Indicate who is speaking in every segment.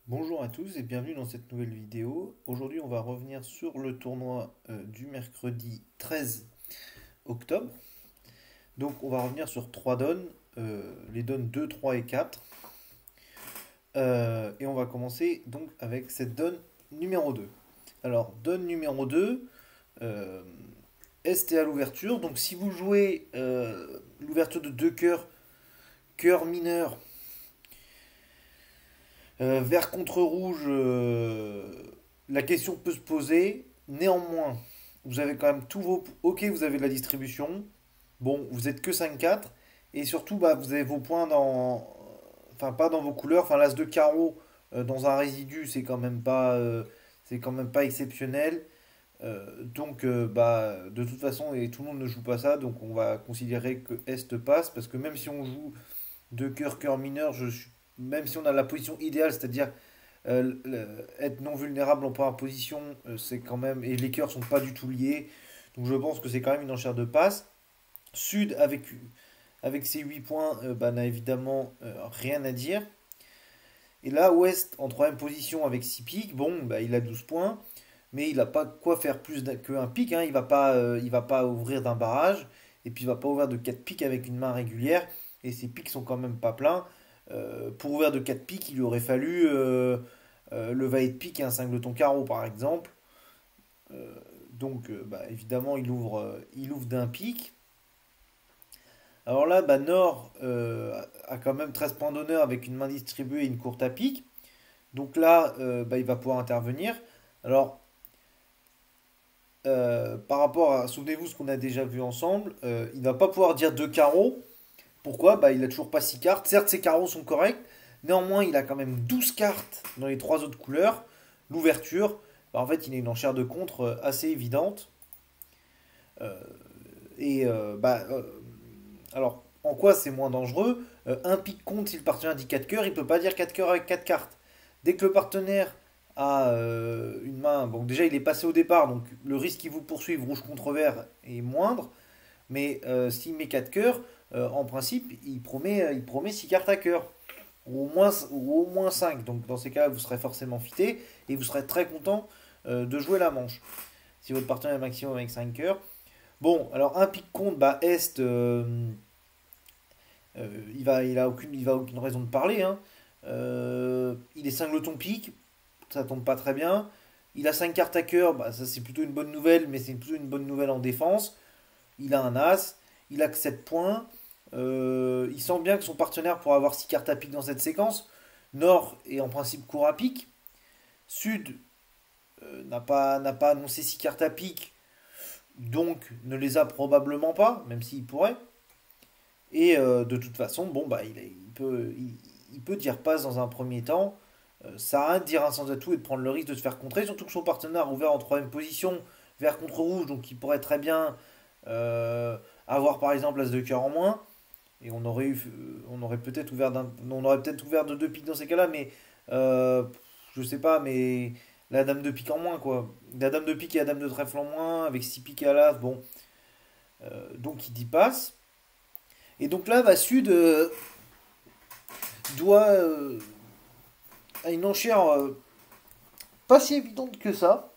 Speaker 1: Bonjour à tous et bienvenue dans cette nouvelle vidéo. Aujourd'hui, on va revenir sur le tournoi du mercredi 13 octobre. Donc, on va revenir sur trois donnes, les donnes 2, 3 et 4. Et on va commencer donc avec cette donne numéro 2. Alors, donne numéro 2, euh, Est et à l'ouverture. Donc, si vous jouez l'ouverture de deux cœurs, cœur mineur, vert contre rouge, la question peut se poser. Néanmoins, vous avez quand même tous vos... Ok, vous avez de la distribution. Bon, vous êtes que 5-4. Et surtout, bah, vous avez vos points dans... Enfin, pas dans vos couleurs. Enfin, l'as de carreau dans un résidu, c'est quand même pas exceptionnel. Bah, de toute façon, et tout le monde ne joue pas ça. Donc, on va considérer que Est passe. Parce que même si on joue deux cœurs, cœur mineur, même si on a la position idéale, c'est-à-dire être non vulnérable en première position, c'est quand même. Et les cœurs sont pas du tout liés. Donc je pense que c'est quand même une enchère de passe. Sud, avec ses 8 points, bah, n'a évidemment rien à dire. Et là, Ouest, en troisième position avec 6 piques, bon, bah, il a 12 points. Mais il n'a pas quoi faire plus qu'un pique, hein. Il va pas ouvrir d'un barrage. Et puis il va pas ouvrir de 4 piques avec une main régulière. Et ses piques sont quand même pas pleins. Pour ouvrir de 4 piques, il lui aurait fallu le valet de pique et un singleton carreau, par exemple. Bah, évidemment, il ouvre d'un pique. Alors là, bah, Nord a quand même 13 points d'honneur avec une main distribuée et une courte à pique. Donc là, bah, il va pouvoir intervenir. Alors, par rapport à, souvenez-vous ce qu'on a déjà vu ensemble, il ne va pas pouvoir dire deux carreaux. Pourquoi? Bah, il a toujours pas 6 cartes. Certes, ses carreaux sont corrects. Néanmoins, il a quand même 12 cartes dans les trois autres couleurs. L'ouverture, bah, en fait, il a une enchère de contre assez évidente. Euh, bah, alors, en quoi c'est moins dangereux? Un pic compte si le partenaire dit 4 cœurs, il peut pas dire 4 cœurs avec 4 cartes. Dès que le partenaire a une main, bon, déjà il est passé au départ, donc le risque qu'il vous poursuive rouge contre vert est moindre. Mais s'il met 4 cœurs, en principe, il promet 6 cartes à cœur. Ou au moins 5. Donc dans ces cas-là, vous serez forcément fité et vous serez très content de jouer la manche. Si votre partenaire est maximum avec 5 cœurs. Bon, alors un pic compte, bah Est, il va aucune raison de parler, hein. Il est singleton pique, ça tombe pas très bien. Il a 5 cartes à cœur, bah ça c'est plutôt une bonne nouvelle, mais c'est plutôt une bonne nouvelle en défense. Il a un as, il a que 7 points. Il sent bien que son partenaire pourra avoir 6 cartes à pique dans cette séquence. Nord est en principe court à pique. Sud n'a pas annoncé 6 cartes à pique, donc ne les a probablement pas, même s'il pourrait. Et de toute façon, bon, bah, il peut dire passe dans un premier temps. Ça a rien de dire un sans atout et de prendre le risque de se faire contrer, surtout que son partenaire a ouvert en troisième position, vert contre rouge, donc il pourrait très bien avoir par exemple l'as de cœur en moins. Et on aurait peut-être on aurait peut-être ouvert de deux piques dans ces cas-là, mais euh, je sais pas, mais la dame de pique en moins, quoi. La dame de pique et la dame de trèfle en moins, avec 6 piques à l'as, bon. Donc il dit passe. Et donc là, Sud doit a une enchère pas si évidente que ça.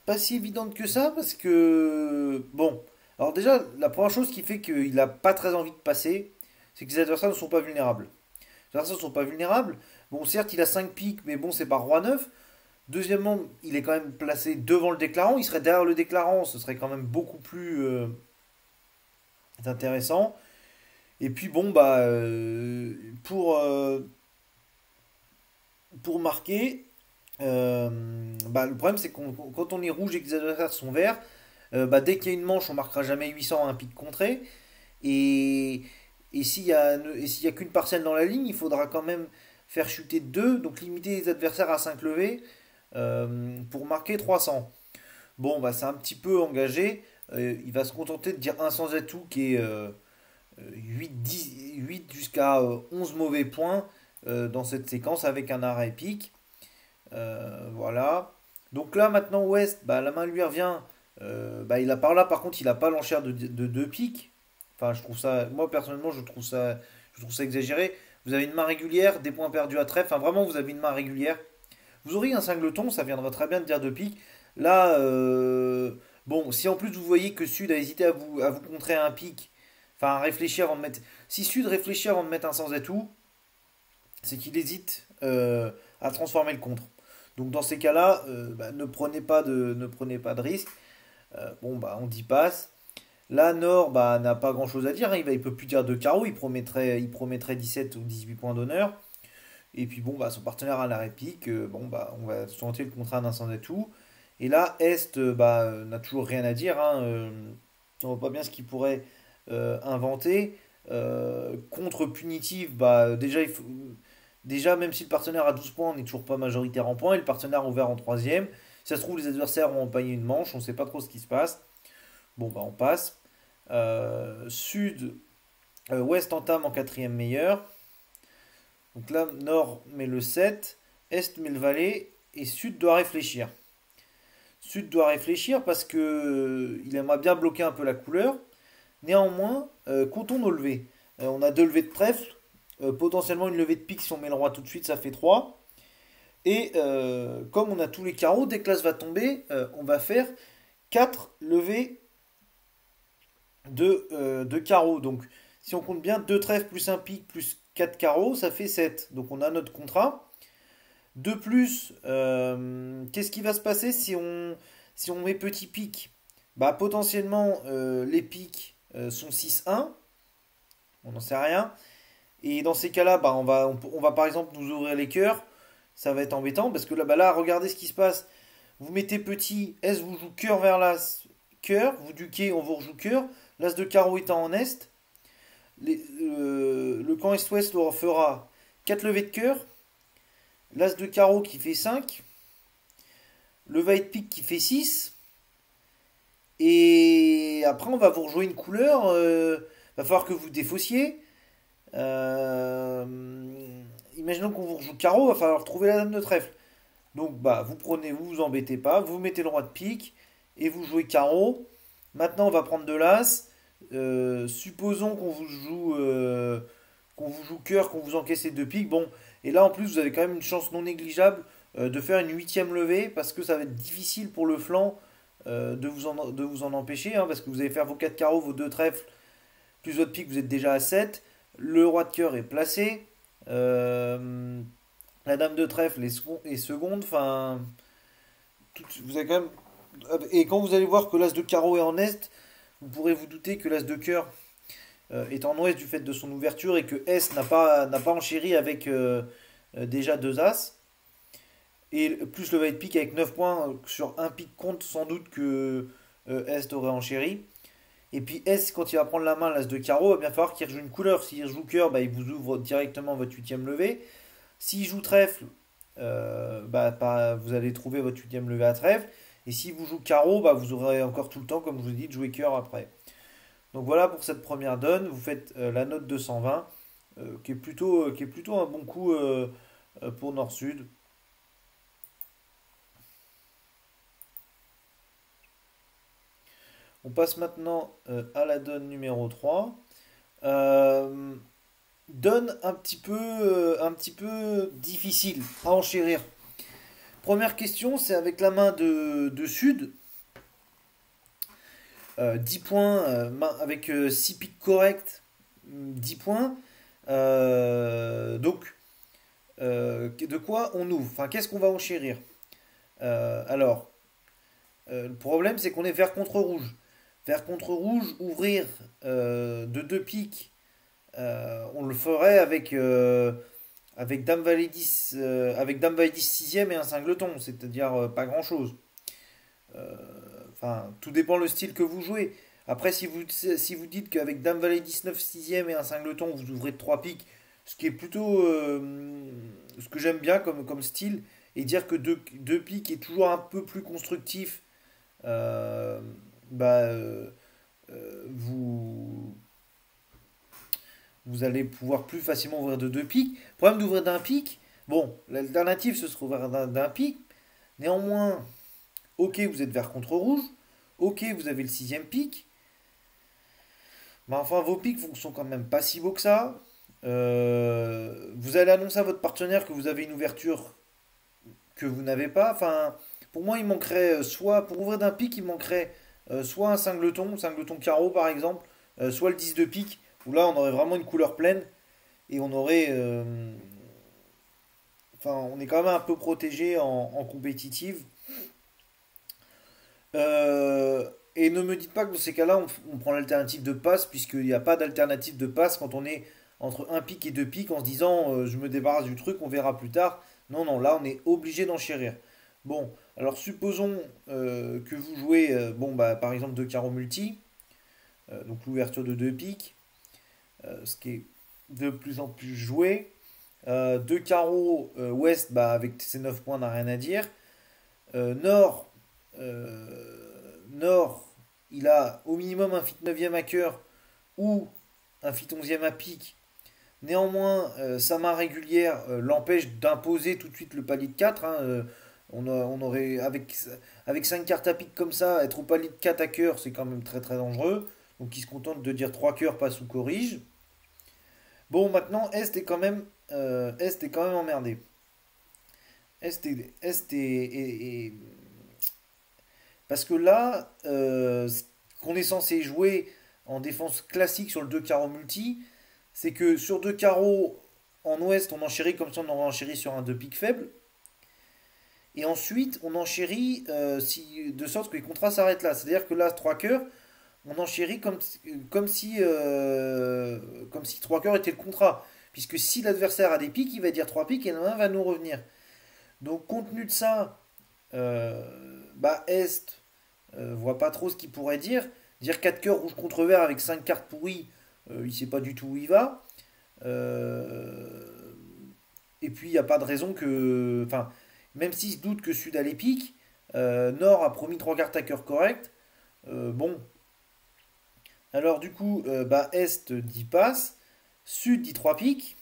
Speaker 1: Pas si évidente que ça, parce que. Bon. Alors déjà, la première chose qui fait qu'il n'a pas très envie de passer, c'est que ses adversaires ne sont pas vulnérables. Les adversaires ne sont pas vulnérables. Bon, certes, il a 5 piques, mais bon, c'est pas roi 9. Deuxièmement, il est quand même placé devant le déclarant. Il serait derrière le déclarant, ce serait quand même beaucoup plus intéressant. Et puis bon, bah, pour marquer, bah, le problème c'est que quand on est rouge et que les adversaires sont verts, bah, dès qu'il y a une manche, on marquera jamais 800 à un pic contré. Et, et s'il y a qu'une parcelle dans la ligne, il faudra quand même faire chuter 2, donc limiter les adversaires à 5 levées pour marquer 300. Bon, bah, c'est un petit peu engagé. Il va se contenter de dire un sans atout qui est 8 jusqu'à 11 mauvais points dans cette séquence avec un arrêt épique. Voilà. Donc là, maintenant, West, bah, la main lui revient. Bah, il a par là, par contre, il a pas l'enchère de deux piques. Enfin, je trouve ça, moi personnellement, je trouve ça exagéré. Vous avez une main régulière, des points perdus à trèfle. Enfin, vraiment, vous avez une main régulière. Vous auriez un singleton, ça viendra très bien de dire de pique. Là, bon, si en plus vous voyez que Sud a hésité à vous contrer un pique, enfin à réfléchir avant de mettre. Si Sud réfléchit avant de mettre un sans atout, c'est qu'il hésite à transformer le contre. Donc dans ces cas-là, bah, ne prenez pas de risque. Bon, bah on dit passe. Là, Nord bah, n'a pas grand-chose à dire, hein. Il peut plus dire de carreau, il promettrait 17 ou 18 points d'honneur. Et puis bon, bah, son partenaire à la réplique, bon, bah, on va tenter le contrat d'un sans atout. Et là, Est bah, n'a toujours rien à dire, hein. On voit pas bien ce qu'il pourrait inventer. Contre punitive, bah, déjà, même si le partenaire a 12 points, on n'est toujours pas majoritaire en points. Et le partenaire ouvert en troisième. Si ça se trouve, les adversaires ont empaillé une manche, on ne sait pas trop ce qui se passe. Bon, bah, on passe. Sud, Ouest entame en quatrième meilleur. Donc là, Nord met le 7, Est met le valet, et Sud doit réfléchir. Sud doit réfléchir parce que il aimerait bien bloquer un peu la couleur. Néanmoins, comptons nos levées. On a deux levées de trèfle, potentiellement une levée de pique si on met le roi tout de suite, ça fait 3. Et comme on a tous les carreaux, dès que l'as va tomber, on va faire 4 levées de carreaux. Donc si on compte bien, 2 trèfles plus un pique plus 4 carreaux, ça fait 7. Donc on a notre contrat. De plus, qu'est-ce qui va se passer si on met petit pic? Bah, potentiellement, les pics sont 6-1, on n'en sait rien. Et dans ces cas-là, bah, on va par exemple nous ouvrir les cœurs. Ça va être embêtant parce que là, bah, là, regardez ce qui se passe. Vous mettez petit, S vous joue cœur vers l'As, cœur. Vous duquez, on vous rejoue cœur. L'As de carreau étant en Est. Le camp Est-Ouest fera 4 levées de cœur. L'As de carreau qui fait 5. Le valet de pique qui fait 6. Et après, on va vous rejouer une couleur. Va falloir que vous défaussiez. Euh, Imaginons qu'on vous rejoue carreau, va falloir trouver la dame de trèfle. Donc, bah, vous prenez, vous vous embêtez pas, vous mettez le roi de pique et vous jouez carreau. Maintenant, on va prendre de l'as. Supposons qu'on vous joue cœur, qu'on vous encaisse les deux piques. Bon, et là en plus, vous avez quand même une chance non négligeable de faire une huitième levée parce que ça va être difficile pour le flanc de vous en empêcher, hein, parce que vous allez faire vos 4 carreaux, vos 2 trèfles, plus votre pique, vous êtes déjà à 7. Le roi de cœur est placé. La dame de trèfle est seconde. Enfin, vous avez quand même. Et quand vous allez voir que l'as de carreau est en est, vous pourrez vous douter que l'as de cœur est en ouest du fait de son ouverture et que S n'a pas enchéri avec déjà 2 as. Et plus le valet de pique avec 9 points sur un pique compte sans doute que S aurait enchéri. Et puis S, quand il va prendre la main, l'as de carreau, il va bien falloir qu'il rejoue une couleur. S'il joue cœur, bah, il vous ouvre directement votre huitième levée. S'il joue trèfle, vous allez trouver votre huitième levée à trèfle. Et si vous jouez carreau, bah, vous aurez encore tout le temps, comme je vous ai dit, de jouer cœur après. Donc voilà pour cette première donne. Vous faites la note 220, qui est plutôt un bon coup pour Nord-Sud. On passe maintenant à la donne numéro 3. Euh, Donne un petit peu difficile à enchérir. Première question, c'est avec la main de Sud. 10 points, avec 6 piques corrects, 10 points. Donc, de quoi on ouvre? Enfin, qu'est-ce qu'on va enchérir? Alors, le problème, c'est qu'on est vert contre rouge. Vert contre rouge, ouvrir de 2 piques, on le ferait avec Dame Valet 10, avec Dame Valet 10 sixième et un singleton, c'est-à-dire pas grand-chose. Enfin, tout dépend le style que vous jouez. Après, si vous dites qu'avec Dame Valet 19 sixième et un singleton, vous ouvrez de 3 piques, ce qui est plutôt ce que j'aime bien comme style, et dire que deux piques est toujours un peu plus constructif, euh, bah, vous, vous allez pouvoir plus facilement ouvrir de 2 piques. Le problème d'ouvrir d'un pic, bon, l'alternative ce serait ouvrir d'un pic. Néanmoins, ok, vous êtes vert contre rouge. Ok, vous avez le sixième pic. Mais enfin, vos pics sont quand même pas si beaux que ça. Vous allez annoncer à votre partenaire que vous avez une ouverture que vous n'avez pas. Enfin, pour moi, il manquerait soit, pour ouvrir d'un pic, il manquerait soit un cingleton carreau par exemple, soit le 10 de pique, où là on aurait vraiment une couleur pleine et on aurait. Enfin, on est quand même un peu protégé en compétitive. Et ne me dites pas que dans ces cas-là, on prend l'alternative de passe, puisqu'il n'y a pas d'alternative de passe quand on est entre un pic et deux pics en se disant je me débarrasse du truc, on verra plus tard. Non, non, là on est obligé d'enchérir. Bon, alors supposons que vous jouez, bon, bah, par exemple, deux carreaux multi, donc l'ouverture de deux pics, ce qui est de plus en plus joué. Deux carreaux ouest, bah, avec ses 9 points, n'a rien à dire. Nord, Nord, il a au minimum un fit 9e à cœur ou un fit 11e à pique. Néanmoins, sa main régulière l'empêche d'imposer tout de suite le palier de 4, hein. On aurait, avec 5 cartes à pique comme ça, être au palier de 4 à cœur, c'est quand même très très dangereux. Donc il se contente de dire 3 cœurs, passe ou corrige. Bon, maintenant, Est est quand même emmerdé. Parce que là, qu'on est censé jouer en défense classique sur le 2 carreaux multi, c'est que sur 2 carreaux en ouest, on enchérit comme si on aurait enchéri sur un 2 pique faible. Et ensuite, on enchérit de sorte que les contrats s'arrêtent là. C'est-à-dire que là, 3 cœurs, on enchérit comme si 3 cœurs était le contrat. Puisque si l'adversaire a des piques, il va dire 3 piques et l'un va nous revenir. Donc, compte tenu de ça, bah, Est voit pas trop ce qu'il pourrait dire. Dire 4 cœurs rouge contre vert avec 5 cartes pourries, il sait pas du tout où il va. Euh, et puis il n'y a pas de raison que. Enfin, même s'il se doute que Sud a les piques, Nord a promis 3 cartes à cœur correct. Bon. Alors du coup, bah, Est dit passe. Sud dit 3 piques.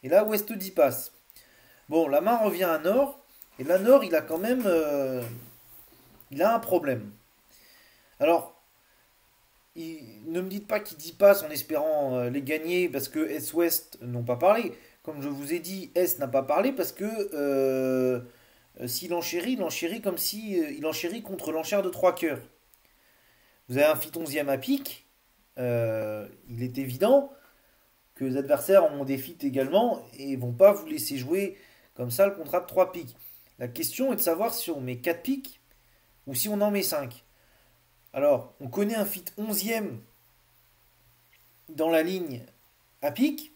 Speaker 1: Et là, Ouest dit passe. Bon, la main revient à Nord. Et là, Nord, il a quand même. Il a un problème. Alors, ne me dites pas qu'il dit passe en espérant les gagner parce que Est-Ouest n'ont pas parlé. Comme je vous ai dit, Est n'a pas parlé parce que s'il enchérit, il enchérit comme si il enchérit contre l'enchère de 3 cœurs. Vous avez un fit 11e à pique. Il est évident que les adversaires ont des fits également et vont pas vous laisser jouer comme ça le contrat de 3 piques. La question est de savoir si on met 4 piques ou si on en met 5. Alors, on connaît un fit 11e dans la ligne à pique.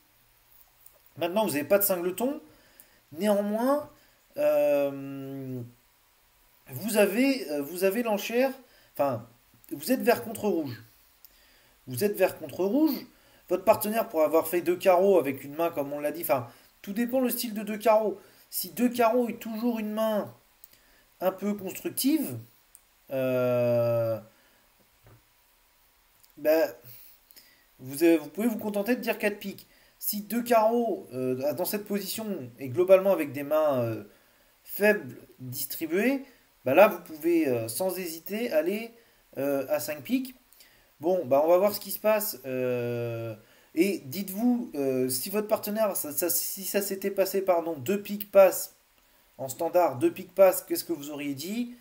Speaker 1: Maintenant, vous n'avez pas de cingleton. Néanmoins, euh, vous avez l'enchère. Enfin, vous êtes vert contre rouge. Vous êtes vert contre rouge. Votre partenaire pourrait avoir fait deux carreaux avec une main, comme on l'a dit. Enfin, tout dépend le style de deux carreaux. Si deux carreaux est toujours une main un peu constructive, euh, ben, vous pouvez vous contenter de dire 4 piques. Si deux carreaux dans cette position et globalement avec des mains faibles distribuées, bah là vous pouvez sans hésiter aller à 5 piques. Bon, bah on va voir ce qui se passe. Et dites-vous, si votre partenaire, si ça s'était passé, pardon, 2 piques passent en standard, 2 piques passent, qu'est-ce que vous auriez dit?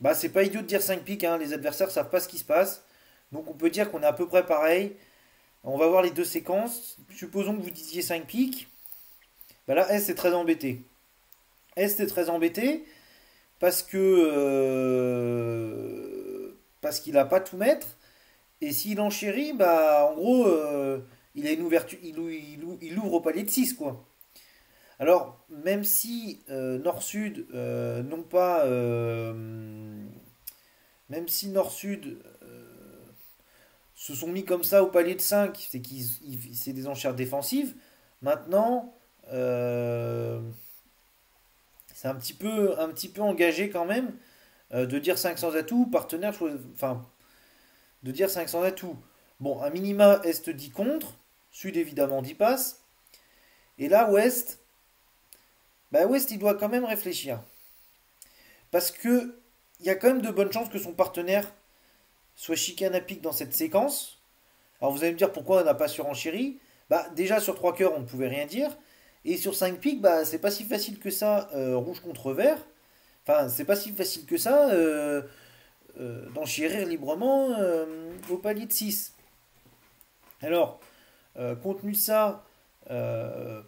Speaker 1: Bah c'est pas idiot de dire 5 piques, hein, les adversaires savent pas ce qui se passe. Donc on peut dire qu'on est à peu près pareil. On va voir les deux séquences. Supposons que vous disiez 5 piques. Bah là, S est très embêté. S est très embêté parce que parce qu'il a pas tout mettre. Et s'il enchérit, bah en gros, il a une ouverture, il ouvre au palier de 6 quoi. Alors, même si Nord-Sud n'ont pas. Même si Nord-Sud se sont mis comme ça au palier de 5, c'est des enchères défensives. Maintenant, c'est un petit peu engagé quand même de dire 500 atouts, partenaire, enfin, de dire 500 atouts. Bon, un minima Est dit contre, Sud évidemment dit passe, et là Ouest, bah Ouest il doit quand même réfléchir. Parce que il y a quand même de bonnes chances que son partenaire soit chicane à pic dans cette séquence. Alors vous allez me dire pourquoi on n'a pas surenchéri. Bah déjà sur 3 cœurs on ne pouvait rien dire. Et sur 5 piques, bah c'est pas si facile que ça, rouge contre vert. Enfin, c'est pas si facile que ça d'enchérir librement au palier de 6. Alors, compte tenu de ça, euh,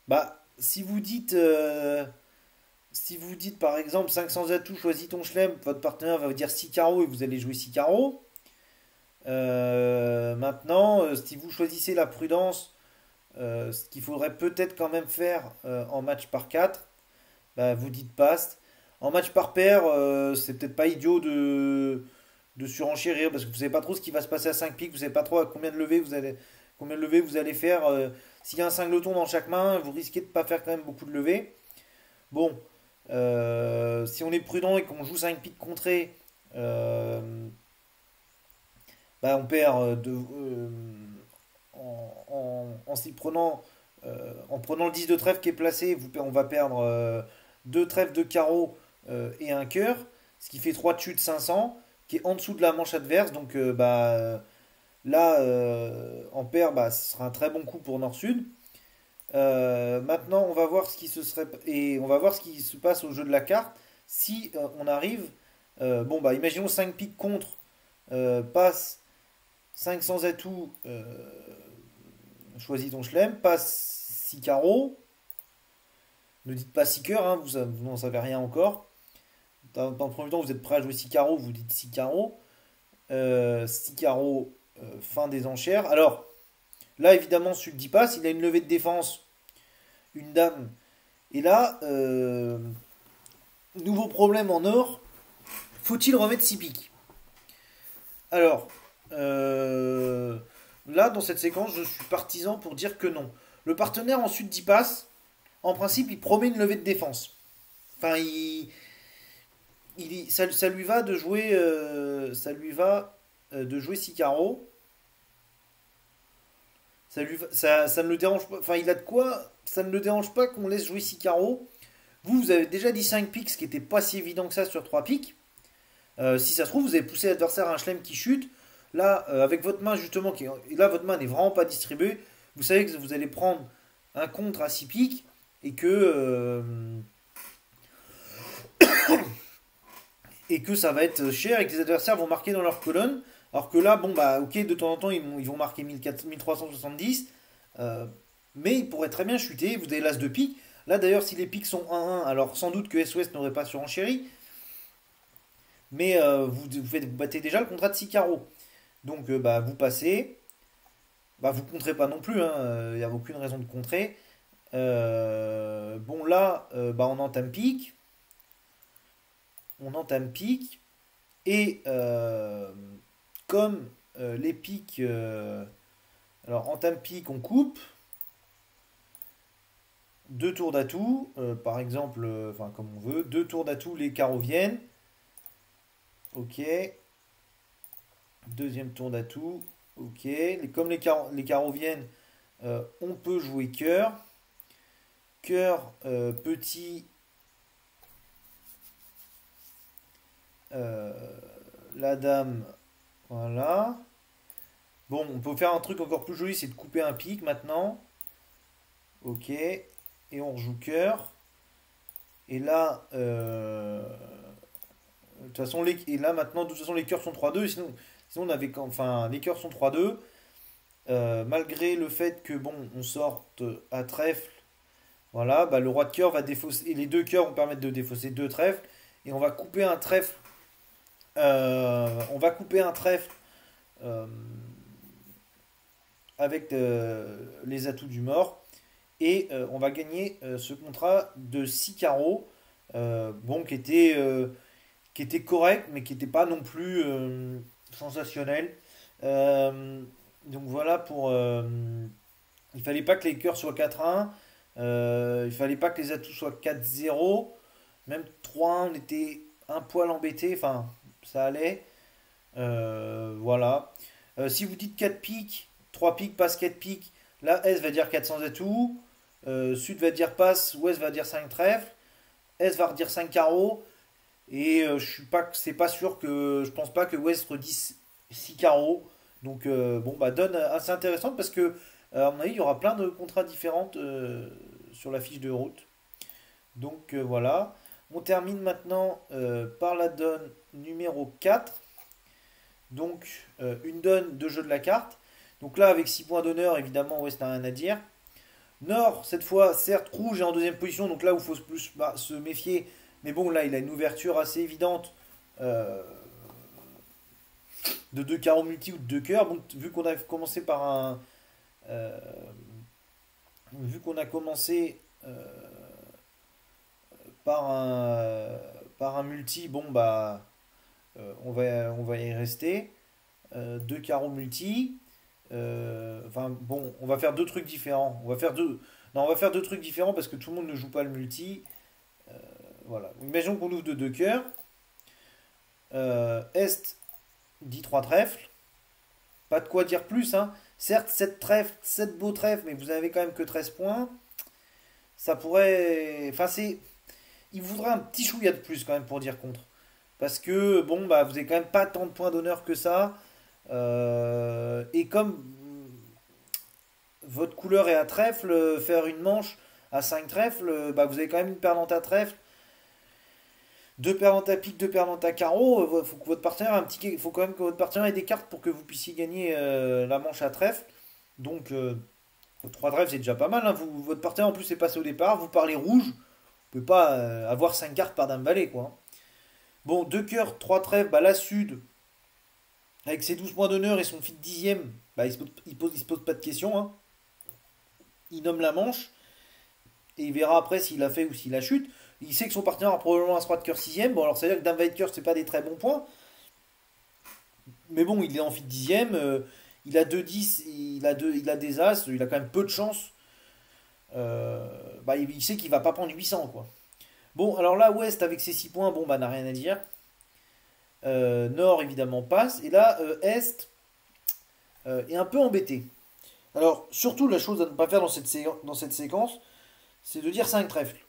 Speaker 1: bah si vous dites par exemple 500 atouts, choisis ton chelem, votre partenaire va vous dire 6 carreaux et vous allez jouer 6 carreaux. Maintenant, si vous choisissez la prudence, ce qu'il faudrait peut-être quand même faire en match par 4, bah, vous dites passe. En match par paire, c'est peut-être pas idiot de surenchérir parce que vous savez pas trop ce qui va se passer à 5 piques, vous savez pas trop à combien de levées vous allez faire. S'il y a un singleton dans chaque main, vous risquez de pas faire quand même beaucoup de levées. Bon, si on est prudent et qu'on joue 5 piques contrées, euh, bah, on perd en s'y prenant en prenant le 10 de trèfle qui est placé, on va perdre 2 trèfles de carreau et un cœur, ce qui fait 3 de chute 500, qui est en dessous de la manche adverse. Donc là, en paire, bah, ce sera un très bon coup pour Nord-Sud. Maintenant, on va voir ce qui se serait et on va voir ce qui se passe au jeu de la carte. Si on arrive, bon bah, imaginons 5 piques contre, passe 500 atouts, choisis ton chelem, passe 6 carreaux. Ne dites pas 6 cœurs, hein, vous n'en savez rien encore. Dans le premier temps, vous êtes prêt à jouer 6 carreaux, vous dites 6 carreaux. 6 carreaux, fin des enchères. Alors, là, évidemment, celui dit passe, il a une levée de défense, une dame. Et là, nouveau problème en or, faut-il remettre 6 piques? Alors, là, dans cette séquence, je suis partisan pour dire que non. Le partenaire ensuite dit passe, en principe, il promet une levée de défense. Enfin, ça lui va de jouer, de jouer 6 carreaux. Ça ne le dérange pas. Enfin, il a de quoi. Ça ne le dérange pas qu'on laisse jouer 6 carreaux. Vous avez déjà dit 5 piques, ce qui n'était pas si évident que ça sur 3 piques. Si ça se trouve, vous avez poussé l'adversaire à un chelem qui chute. Là, avec votre main, justement, là, votre main n'est vraiment pas distribuée. Vous savez que vous allez prendre un contre à 6 piques et que ça va être cher et que les adversaires vont marquer dans leur colonne. Alors que là, bon, bah, ok, de temps en temps, ils vont marquer 1370, mais ils pourraient très bien chuter. Vous avez l'as de pique. Là, d'ailleurs, si les piques sont 1-1, alors sans doute que SOS n'aurait pas surenchéri, mais vous battez déjà le contrat de 6 carreaux. Donc, bah, vous passez. Bah, vous ne compterez pas non plus, il n'y a aucune raison de contrer. Bon, là, bah, on entame pique. On entame pique. Et comme les piques. Alors, entame pique, on coupe. Deux tours d'atout, par exemple, enfin, comme on veut. Deux tours d'atout, les carreaux viennent. Ok. Deuxième tour d'atout. Ok. Comme les carreaux viennent, on peut jouer cœur. Cœur petit. euh, la dame. Voilà. Bon, on peut faire un truc encore plus joli, c'est de couper un pic maintenant. Ok. Et on rejoue cœur. Et là, de toute façon, et là maintenant, de toute façon, les cœurs sont 3-2. Sinon, on avait, enfin, les cœurs sont 3-2. Malgré le fait que, bon, on sorte à trèfle, voilà, bah, le roi de cœur va défausser. Et les deux cœurs vont permettre de défausser deux trèfles. Et on va couper un trèfle. On va couper un trèfle euh, avec les atouts du mort. Et on va gagner ce contrat de 6 carreaux. Bon, qui était correct, mais qui n'était pas non plus sensationnel. Euh, donc voilà pour. Il fallait pas que les cœurs soient 4-1. Il fallait pas que les atouts soient 4-0. Même 3-1, on était un poil embêté. Enfin, ça allait. Voilà. Si vous dites 4 piques, 3 piques, passe 4 piques, là S va dire 400 atouts. Sud va dire passe, Ouest va dire 5 trèfles. S va redire 5 carreaux. Et je suis pas, c'est pas sûr que, je pense pas que West redise 6 carreaux. Donc, bon, bah, donne assez intéressante parce que, à mon avis, il y aura plein de contrats différentes sur la fiche de route. Donc, voilà. On termine maintenant par la donne numéro 4. Donc, une donne de jeu de la carte. Donc là, avec 6 points d'honneur, évidemment, West n'a rien à dire. Nord, cette fois, certes, rouge est en deuxième position, donc là où il faut plus se méfier. Mais bon, là, il a une ouverture assez évidente euh, de deux carreaux multi ou de deux cœurs. Bon, vu qu'on a commencé par un. euh, vu qu'on a commencé par un multi, bon, bah, on va y rester. Deux carreaux multi. Enfin, bon, on va faire deux trucs différents. On va faire deux. Non, on va faire deux trucs différents parce que tout le monde ne joue pas le multi. Voilà. Imaginons qu'on ouvre de deux cœurs. Est dit 3 trèfles. Pas de quoi dire plus, hein. Certes, 7 trèfles, 7 beaux trèfles, mais vous avez quand même que 13 points. Ça pourrait. Enfin, c'est. Il vous faudra un petit chouïa de plus quand même pour dire contre. Parce que, bon, bah, vous avez quand même pas tant de points d'honneur que ça. Et comme votre couleur est à trèfle, faire une manche à 5 trèfles, bah, vous avez quand même une perdante à trèfle. Deux perdants à pique, deux perdants à carreau, faut que votre partenaire ait faut quand même que votre partenaire ait des cartes pour que vous puissiez gagner la manche à trèfle. Donc 3 trèfles c'est déjà pas mal, hein. Votre partenaire en plus est passé au départ, vous parlez rouge, vous pouvez pas avoir 5 cartes par dame valet quoi, hein. Bon, deux cœurs, 3 trèfles, bah la Sud, avec ses 12 points d'honneur et son fit dixième, bah il se pose pas de questions, hein. Il nomme la manche et il verra après s'il a fait ou s'il a chute. Il sait que son partenaire a probablement un roi de cœur sixième. Bon, alors ça veut dire que dame valet de cœur, c'est pas des très bons points. Mais bon, il est en fit dixième. Il a 2 10, il a des as. Il a quand même peu de chance. Bah, il sait qu'il va pas prendre 800, quoi. Bon, alors là, Ouest, avec ses 6 points, bon, bah, n'a rien à dire. Nord, évidemment, passe. Et là, Est est un peu embêté. Alors, surtout, la chose à ne pas faire dans cette séquence, c'est de dire 5 trèfles.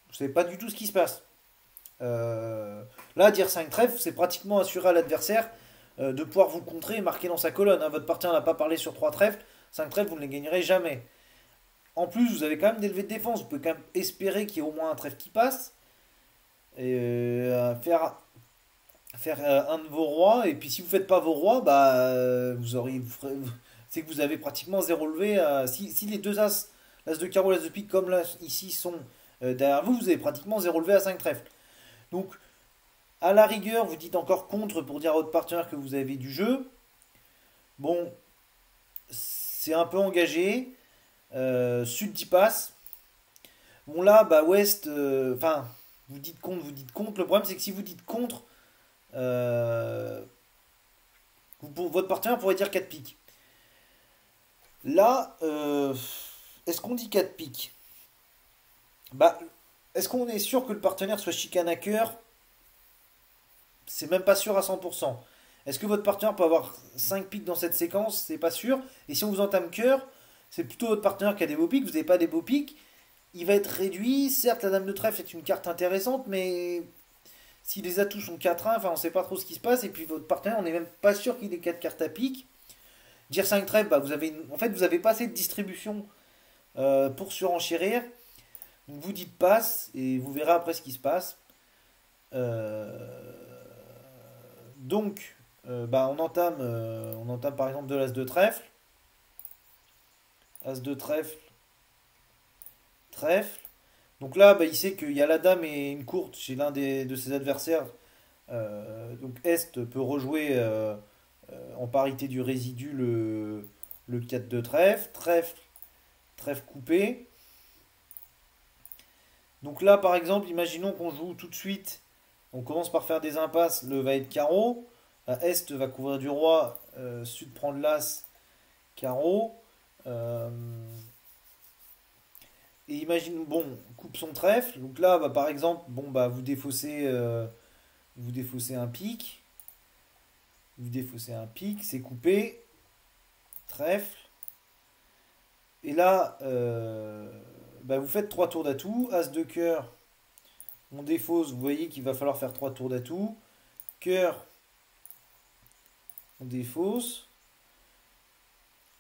Speaker 1: Vous savez pas du tout ce qui se passe. Là, dire 5 trèfles, c'est pratiquement assurer à l'adversaire de pouvoir vous contrer et marquer dans sa colonne, hein. Votre partenaire n'a pas parlé sur 3 trèfles. 5 trèfles, vous ne les gagnerez jamais. En plus, vous avez quand même d'élever de défense. Vous pouvez quand même espérer qu'il y ait au moins un trèfle qui passe. Et faire un de vos rois. Et puis si vous ne faites pas vos rois, bah, c'est que vous avez pratiquement zéro levé. Si les deux as, l'as de carreau, l'as de pique, comme là, ici, sont derrière vous, vous avez pratiquement zéro levé à 5 trèfles. Donc, à la rigueur, vous dites encore contre pour dire à votre partenaire que vous avez du jeu. Bon, c'est un peu engagé. Sud 10 passe. Bon là, bah Ouest, enfin, vous dites contre, vous dites contre. Le problème c'est que si vous dites contre, euh, votre partenaire pourrait dire 4 piques. Là, est-ce qu'on dit 4 piques? Bah, est-ce qu'on est sûr que le partenaire soit chicane à cœur? C'est même pas sûr à 100%. Est-ce que votre partenaire peut avoir 5 piques dans cette séquence? C'est pas sûr. Et si on vous entame cœur, c'est plutôt votre partenaire qui a des beaux piques, vous n'avez pas des beaux piques. Il va être réduit. Certes, la dame de trèfle est une carte intéressante, mais si les atouts sont 4-1, enfin, on ne sait pas trop ce qui se passe. Et puis votre partenaire, on n'est même pas sûr qu'il ait 4 cartes à pique. Dire 5 trèfles, bah, en fait, vous avez pas assez de distribution pour surenchérir. Donc vous dites passe et vous verrez après ce qui se passe. Euh, donc, bah, on entame par exemple de l'as de trèfle. As de trèfle, trèfle. Donc là, bah, il sait qu'il y a la dame et une courte chez l'un de ses adversaires. Donc Est peut rejouer en parité du résidu le 4 de trèfle. Trèfle, trèfle coupé. Donc là, par exemple, imaginons qu'on joue tout de suite. On commence par faire des impasses. Le va être carreau. Est va couvrir du roi. Sud prend de l'as. Carreau. Euh, et imagine, bon, coupe son trèfle. Donc là, bah, par exemple, bon, bah, vous défaussez un pic. Vous défaussez un pic, c'est coupé. Trèfle. Et là, bah, vous faites 3 tours d'atout. As de cœur, on défausse. Vous voyez qu'il va falloir faire 3 tours d'atout. Cœur, On défausse.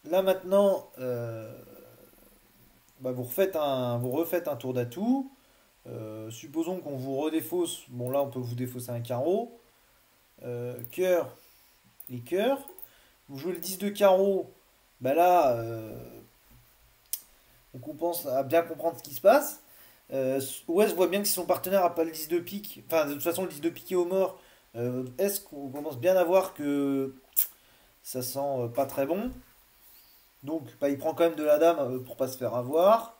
Speaker 1: Là maintenant, bah, vous refaites un tour d'atout. Supposons qu'on vous redéfausse. Bon là on peut vous défausser un carreau. Cœur et cœur. Vous jouez le 10 de carreau. Bah là, on commence à bien comprendre ce qui se passe. West voit bien que si son partenaire n'a pas le 10 de pique, enfin de toute façon le 10 de pique est au mort, est-ce qu'on commence bien à voir que ça sent pas très bon. Donc bah, il prend quand même de la dame pour pas se faire avoir.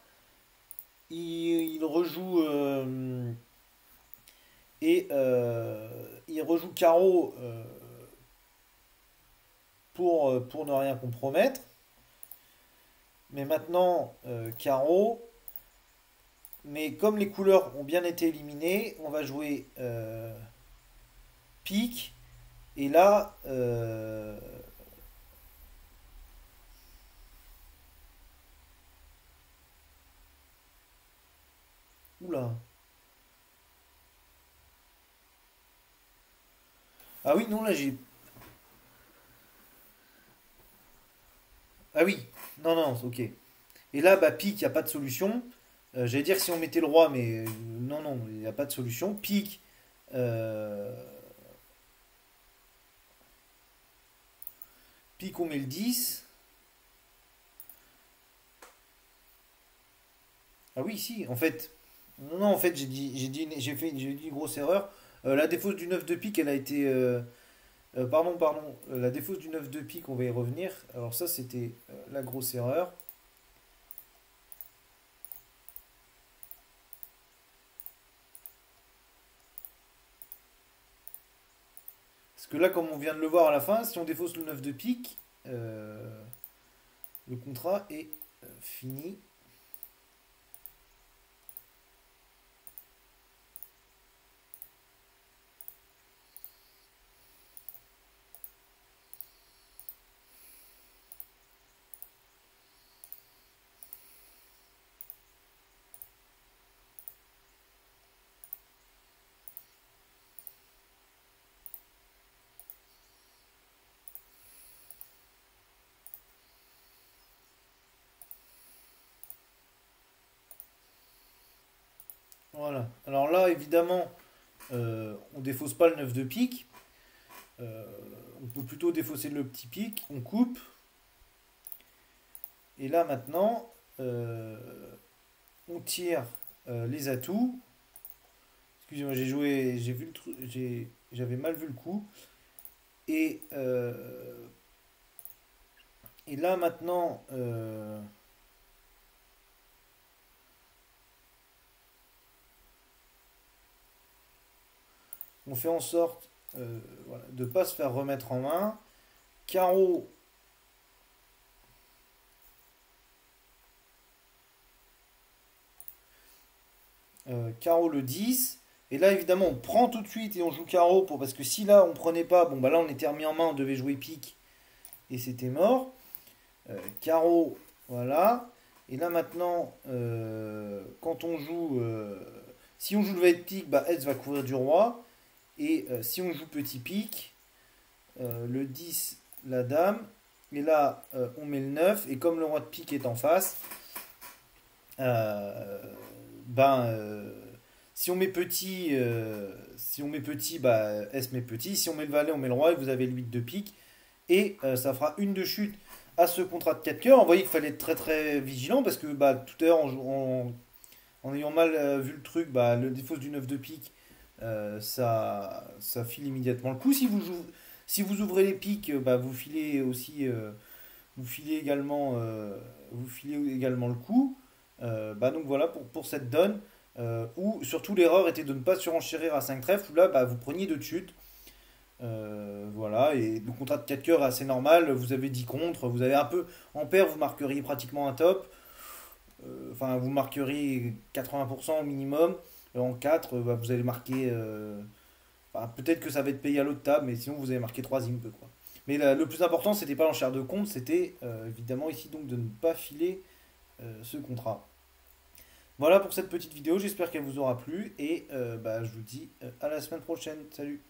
Speaker 1: Il rejoue il rejoue carreau pour ne rien compromettre. Mais maintenant, carreau. Mais comme les couleurs ont bien été éliminées, on va jouer pique. Et là, oula. Ah oui, non, là j'ai. Ah oui, non, non, ok. Et là, bah, pique, il n'y a pas de solution. J'allais dire si on mettait le roi, mais non, non, il n'y a pas de solution. Pique, euh, pique, on met le 10. Ah oui, si, en fait. Non, non, en fait, j'ai dit une grosse erreur. La défausse du 9 de pique, elle a été. Pardon, pardon. La défausse du 9 de pique, on va y revenir. Alors, ça, c'était la grosse erreur. Parce que là, comme on vient de le voir à la fin, si on défausse le 9 de pique, le contrat est fini. Voilà. Alors là, évidemment, on défausse pas le 9 de pique. Euh, on peut plutôt défausser le petit pique. On coupe. Et là, maintenant, euh, on tire les atouts. Excusez-moi, j'ai joué, j'ai vu le truc, j'avais mal vu le coup. Et, euh, et là, maintenant, on fait en sorte voilà, de ne pas se faire remettre en main. Carreau, carreau le 10. Et là, évidemment, on prend tout de suite et on joue carreau parce que si là on prenait pas, bon bah là on était remis en main, on devait jouer pique et c'était mort. Carreau, voilà. Et là maintenant, quand on joue, si on joue le valet de pique, bah S va couvrir du roi. Et si on joue petit pique, le 10 la dame. Et là, on met le 9. Et comme le roi de pique est en face, euh, ben, si on met petit, bah, S met petit. Si on met le valet, on met le roi. Et vous avez le 8 de pique. Et ça fera une de chute à ce contrat de 4 cœurs. On voyait qu'il fallait être très très vigilant parce que bah, tout à l'heure, en ayant mal vu le truc, bah, le défaut du 9 de pique, ça file immédiatement le coup. Si vous ouvrez les piques, bah, vous filez aussi, vous filez également le coup. Bah, donc voilà pour cette donne. Où surtout l'erreur était de ne pas surenchérir à 5 trèfles, où là bah, vous preniez deux de chute. Voilà, et le contrat de 4 cœurs est assez normal. Vous avez 10 contre, vous avez un peu en paire, vous marqueriez pratiquement un top. Enfin, vous marqueriez 80% au minimum. En 4 bah, vous allez marquer. Enfin, peut-être que ça va être payé à l'autre table, mais sinon vous allez marquer 3 peu quoi. Mais le plus important, c'était pas l'enchère de compte, c'était évidemment ici donc de ne pas filer ce contrat. Voilà pour cette petite vidéo, j'espère qu'elle vous aura plu et bah, je vous dis à la semaine prochaine. Salut!